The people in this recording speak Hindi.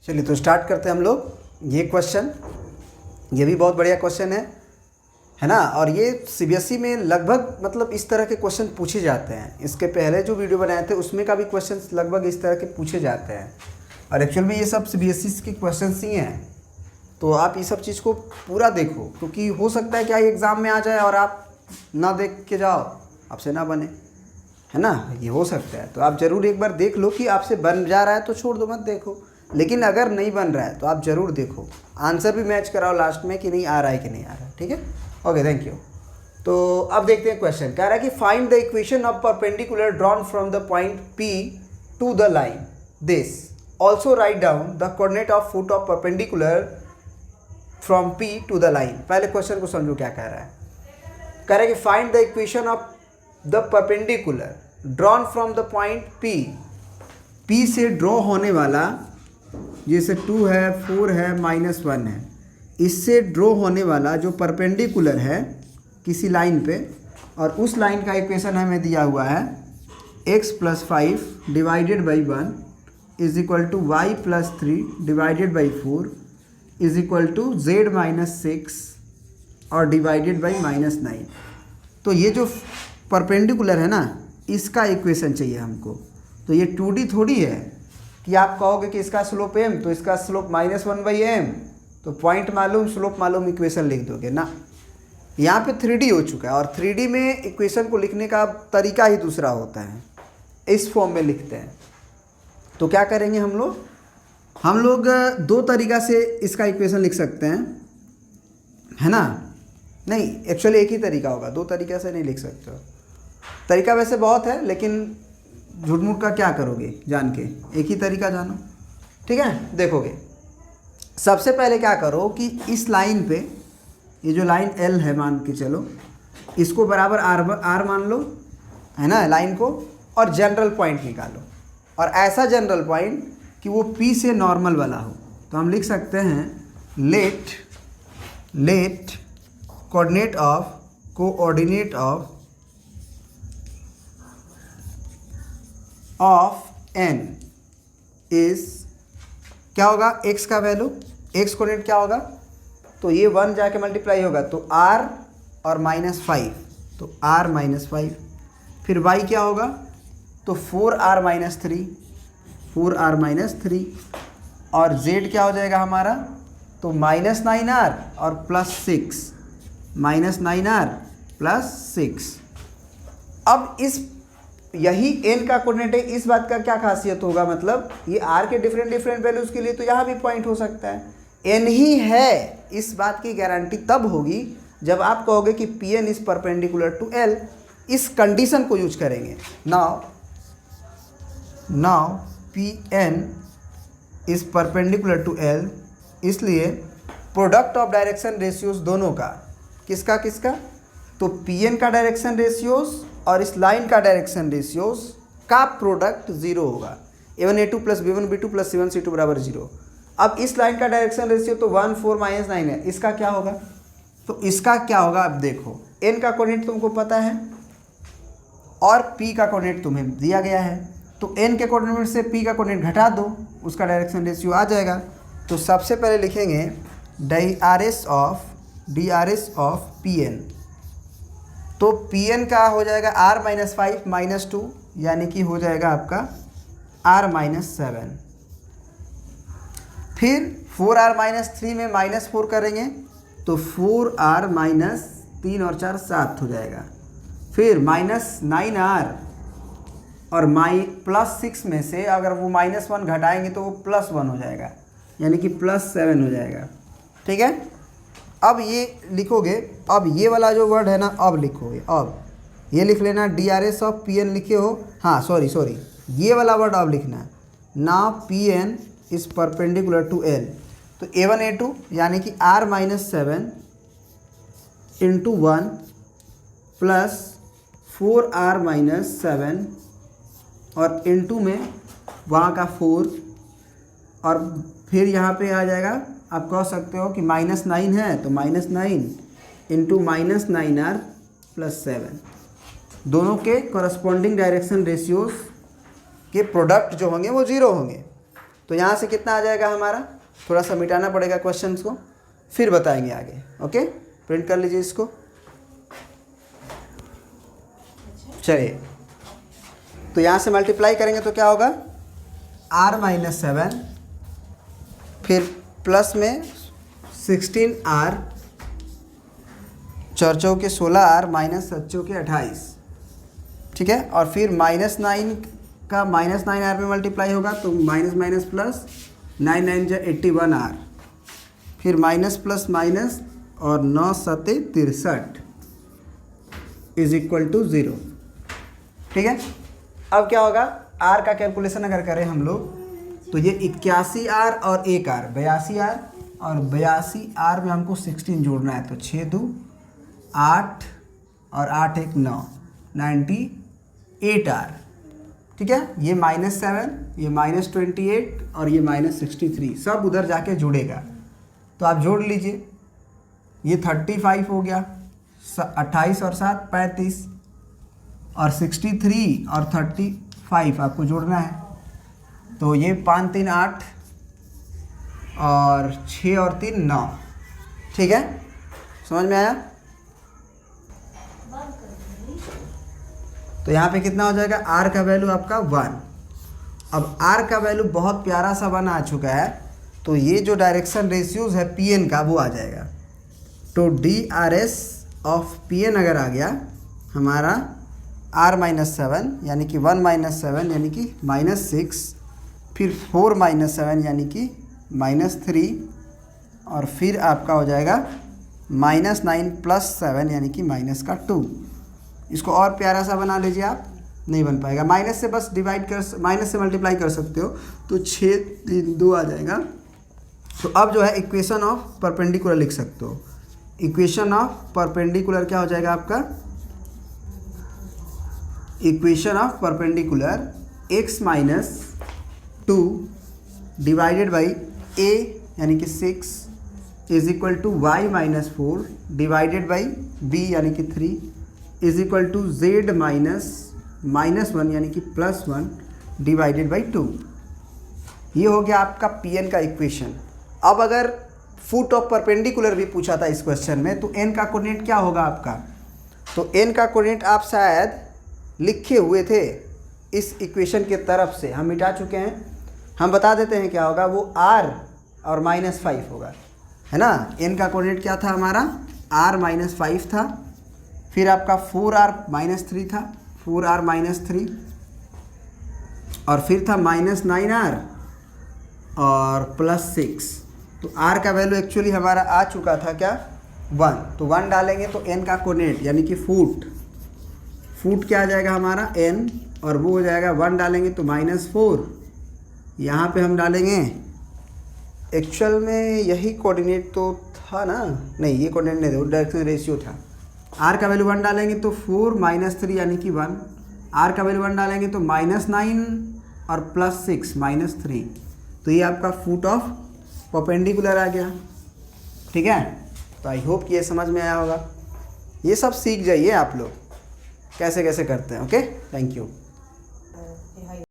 चलिए तो स्टार्ट करते हैं हम लोग। ये क्वेश्चन, ये भी बहुत बढ़िया क्वेश्चन है ना। और ये सीबीएसई में लगभग मतलब इस तरह के क्वेश्चन पूछे जाते हैं। इसके पहले जो वीडियो बनाए थे उसमें का भी क्वेश्चन लगभग इस तरह के पूछे जाते हैं। और एक्चुअल में ये सब सीबीएसई के क्वेश्चन ही हैं। तो आप ये सब चीज़ को पूरा देखो, क्योंकि हो सकता है क्या एग्ज़ाम में आ जाए और आप ना देख के जाओ, आपसे ना बने, है ना। ये हो सकता है। तो आप ज़रूर एक बार देख लो कि आपसे बन जा रहा है तो छोड़ दो, मत देखो। लेकिन अगर नहीं बन रहा है तो आप ज़रूर देखो, आंसर भी मैच कराओ लास्ट में कि नहीं आ रहा है कि नहीं आ रहा है। ठीक है, ओके, थैंक यू। तो अब देखते हैं क्वेश्चन। कह रहा है कि find the equation of perpendicular drawn from the point P to the line this. Also write down the coordinate of foot of perpendicular from P to the line. पहले क्वेश्चन को समझो क्या कह रहा है। कह रहा है कि find the equation of the perpendicular drawn from the point P से ड्रॉ होने वाला, जैसे 2 है, 4 है, -1 है, इससे ड्रॉ होने वाला जो परपेंडिकुलर है किसी लाइन पे, और उस लाइन का इक्वेशन हमें दिया हुआ है x + 5 divided by 1 is equal to y + 3 divided by 4 is equal to z - 6 और डिवाइडेड बाई -9। तो ये जो परपेंडिकुलर है ना, इसका इक्वेशन चाहिए हमको। तो ये 2D थोड़ी है कि आप कहोगे कि इसका स्लोप m तो इसका स्लोप -1/m, तो पॉइंट मालूम, स्लोप मालूम, इक्वेशन लिख दोगे ना। यहाँ पे 3D हो चुका है, और 3D में इक्वेशन को लिखने का तरीका ही दूसरा होता है, इस फॉर्म में लिखते हैं। तो क्या करेंगे हम लोग दो तरीका से इसका इक्वेशन लिख सकते हैं, है ना। नहीं, एक्चुअली एक ही तरीका होगा, दो तरीका से नहीं लिख सकते हो। तरीका वैसे बहुत है, लेकिन झूठ मूठ का क्या करोगे जान के, एक ही तरीका जानो। ठीक है, देखोगे सबसे पहले क्या करो कि इस लाइन पे, ये जो लाइन L है मान के चलो, इसको बराबर R मान लो, है ना, लाइन को, और जनरल पॉइंट निकालो। और ऐसा जनरल पॉइंट कि वो P से नॉर्मल वाला हो। तो हम लिख सकते हैं let coordinate of n is, क्या होगा, x का वैल्यू, x कोऑर्डिनेट क्या होगा, तो ये 1 जाके मल्टीप्लाई होगा तो r और -5, तो r - 5। फिर y क्या होगा, तो 4r - 3, 4r - 3, और z क्या हो जाएगा हमारा, तो -9r और +6, -9r +6। अब यही n का कोऑर्डिनेट है। इस बात का क्या खासियत होगा, मतलब ये r के डिफरेंट वैल्यूज़ के लिए तो यहाँ भी पॉइंट हो सकता है। n ही है, इस बात की गारंटी तब होगी जब आप कहोगे कि Pn is perpendicular to L। इस कंडीशन को यूज करेंगे। Now Pn is perpendicular to L, इसलिए प्रोडक्ट ऑफ डायरेक्शन रेशियोज दोनों का, किसका, तो Pn का डायरेक्शन रेशियोज और इस लाइन का डायरेक्शन रेशियोज का प्रोडक्ट 0 होगा। a1a2 + b1b2 + c1c2 बराबर 0। अब इस लाइन का डायरेक्शन रेशियो तो 1 4 -9 है, इसका क्या होगा, तो इसका क्या होगा, अब देखो n का कोऑर्डिनेट तुमको पता है और p का कोऑर्डिनेट तुम्हें दिया गया है। तो n के कोऑर्डिनेट से p का कोऑर्डिनेट घटा दो, उसका डायरेक्शन रेशियो आ जाएगा। तो सबसे पहले लिखेंगे DRS ऑफ Pn। तो Pn का हो जाएगा r - 5 - 2, यानी कि हो जाएगा आपका r - 7। फिर 4r - 3 में -4 करेंगे तो 4r - 3 और 4 7 हो जाएगा। फिर -9r और +6 में से अगर वो -1 घटाएंगे तो वो +1 हो जाएगा, यानी कि +7 हो जाएगा। ठीक है, अब ये लिखोगे, अब ये वाला जो वर्ड है ना, अब लिखोगे, अब ये लिख लेना DRS ऑफ Pn लिखे हो, हाँ सॉरी, ये वाला वर्ड अब लिखना है। Now Pn is perpendicular to L, तो a1a2 यानी कि r - 7 × 1 + 4r - 7 और इंटू में वहाँ का 4, और फिर यहाँ पे आ जाएगा, आप कह सकते हो कि -9 है तो -9 × -9r + 7। दोनों के कॉरस्पॉन्डिंग डायरेक्शन रेशियोज के प्रोडक्ट जो होंगे वो 0 होंगे। तो यहाँ से कितना आ जाएगा हमारा, थोड़ा सा मिटाना पड़ेगा क्वेश्चंस को, फिर बताएंगे आगे। ओके, प्रिंट कर लीजिए इसको। चलिए, तो यहाँ से मल्टीप्लाई करेंगे तो क्या होगा, r-7 फिर प्लस में 16r, चौर चौके 16r माइनस 7 चौके 28, ठीक है। और फिर -9 का -9r में मल्टीप्लाई होगा तो माइनस माइनस प्लस, 9 9 जा 81r, फिर माइनस प्लस माइनस और 9 7 63 इज इक्वल टू 0, ठीक है। अब क्या होगा, r का कैलकुलेशन अगर करें हम लोग तो ये 81r और 1r 82r, और 82r में हमको 16 जोड़ना है तो 6 2 8 और 8 1 9, 98r, ठीक है। ये -7, ये -28 और ये -63 सब उधर जाके जुड़ेगा, तो आप जोड़ लीजिए। ये 35 हो गया, 28 और 7 35, और 63 और 35 आपको जोड़ना है, तो ये 5 3 8 और 6 और 3 9, ठीक है। समझ में आया। तो यहाँ पे कितना हो जाएगा, r का वैल्यू आपका 1। अब r का वैल्यू बहुत प्यारा सा 1 आ चुका है, तो ये जो डायरेक्शन रेशियोज है pn का वो आ जाएगा। तो DRS ऑफ pn अगर आ गया हमारा r-7 यानी कि 1-7 यानी कि -6, फिर 4-7 यानी कि -3, और फिर आपका हो जाएगा -9 + 7 यानी कि -2। इसको और प्यारा सा बना लीजिए आप, नहीं बन पाएगा, माइनस से बस माइनस से मल्टीप्लाई कर सकते हो, तो 6 3 2 आ जाएगा। तो अब जो है इक्वेशन ऑफ परपेंडिकुलर लिख सकते हो। इक्वेशन ऑफ परपेंडिकुलर क्या हो जाएगा आपका, equation of perpendicular x - 2 divided by a यानी कि 6 is equal to y - 4 divided by b यानी कि 3 इज इक्वल टू z -1 यानी कि +1 डिवाइडेड बाई 2। ये हो गया आपका pn का इक्वेशन। अब अगर फुट ऑफ परपेंडिकुलर भी पूछा था इस क्वेश्चन में, तो n का कोऑर्डिनेट क्या होगा आपका, तो n का कोऑर्डिनेट आप शायद लिखे हुए थे इस इक्वेशन के तरफ से, हम मिटा चुके हैं। हम बता देते हैं क्या होगा, वो r और -5 होगा, है ना। n का कोऑर्डिनेट क्या था हमारा, r - 5 था, फिर आपका 4r - 3 था, 4r - 3, और फिर था -9r और +6। तो r का वैल्यू एक्चुअली हमारा आ चुका था क्या, 1। तो 1 डालेंगे तो n का कोऑर्डिनेट यानी कि फुट क्या आ जाएगा हमारा n, और वो हो जाएगा 1 डालेंगे तो -4। यहाँ पे हम डालेंगे, एक्चुअल में यही कोऑर्डिनेट तो था ना, नहीं ये कोऑर्डिनेट नहीं था, वो डायरेक्शन रेशियो था। r का वैल्यू 1 डालेंगे तो 4 - 3 यानी कि 1, r का वैल्यू 1 डालेंगे तो -9 और +6 -3। तो ये आपका फुट ऑफ परपेंडिकुलर आ गया, ठीक है। तो आई होप कि ये समझ में आया होगा। ये सब सीख जाइए आप लोग कैसे कैसे करते हैं। Okay, thank you.